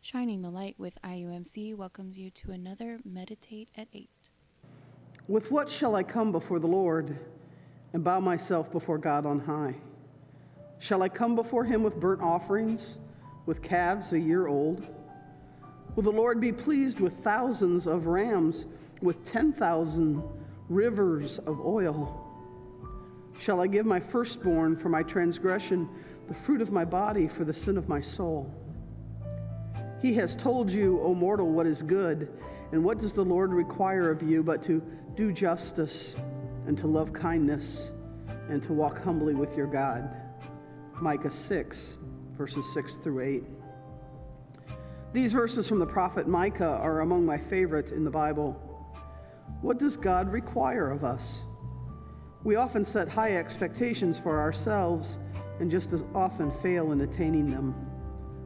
Shining the Light with IUMC welcomes you to another Meditate at 8. With what shall I come before the Lord and bow myself before God on high? Shall I come before him with burnt offerings, with calves a year old? Will the Lord be pleased with thousands of rams, with 10,000 rivers of oil? Shall I give my firstborn for my transgression, the fruit of my body for the sin of my soul? He has told you, O mortal, what is good, and what does the Lord require of you but to do justice and to love kindness and to walk humbly with your God? Micah 6, verses 6 through 8. These verses from the prophet Micah are among my favorite in the Bible. What does God require of us? We often set high expectations for ourselves and just as often fail in attaining them.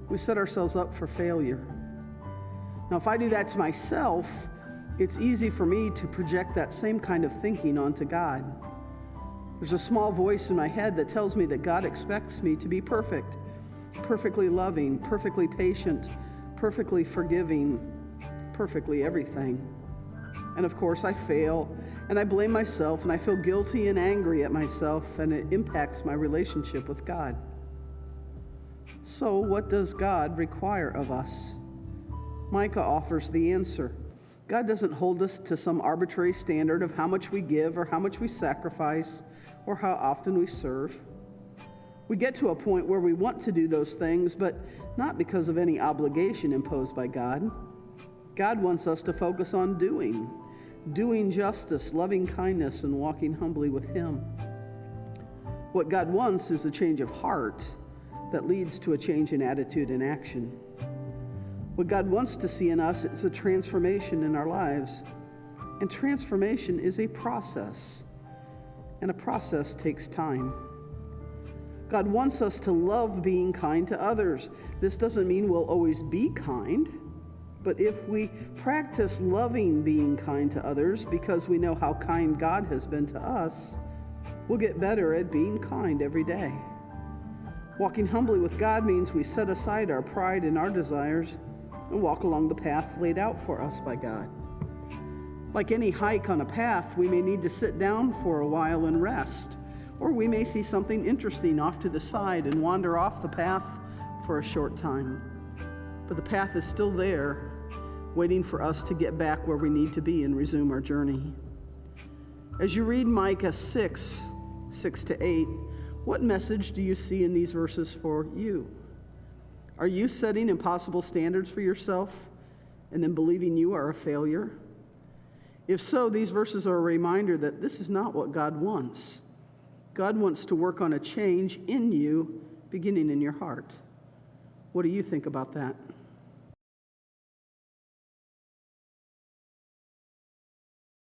We set ourselves up for failure. Now, if I do that to myself, it's easy for me to project that same kind of thinking onto God. There's a small voice in my head that tells me that God expects me to be perfect, perfectly loving, perfectly patient, perfectly forgiving, perfectly everything. And of course, I fail, and I blame myself, and I feel guilty and angry at myself, and it impacts my relationship with God. So, what does God require of us? Micah offers the answer. God doesn't hold us to some arbitrary standard of how much we give or how much we sacrifice or how often we serve. We get to a point where we want to do those things, but not because of any obligation imposed by God. God wants us to focus on doing justice, loving kindness, and walking humbly with Him. What God wants is a change of heart that leads to a change in attitude and action. What God wants to see in us is a transformation in our lives. And transformation is a process. And a process takes time. God wants us to love being kind to others. This doesn't mean we'll always be kind. But if we practice loving being kind to others because we know how kind God has been to us, we'll get better at being kind every day. Walking humbly with God means we set aside our pride and our desires and walk along the path laid out for us by God. Like any hike on a path, we may need to sit down for a while and rest, or we may see something interesting off to the side and wander off the path for a short time. But the path is still there, waiting for us to get back where we need to be and resume our journey. As you read Micah 6 to 8, what message do you see in these verses for you? Are you setting impossible standards for yourself and then believing you are a failure? If so, these verses are a reminder that this is not what God wants. God wants to work on a change in you, beginning in your heart. What do you think about that?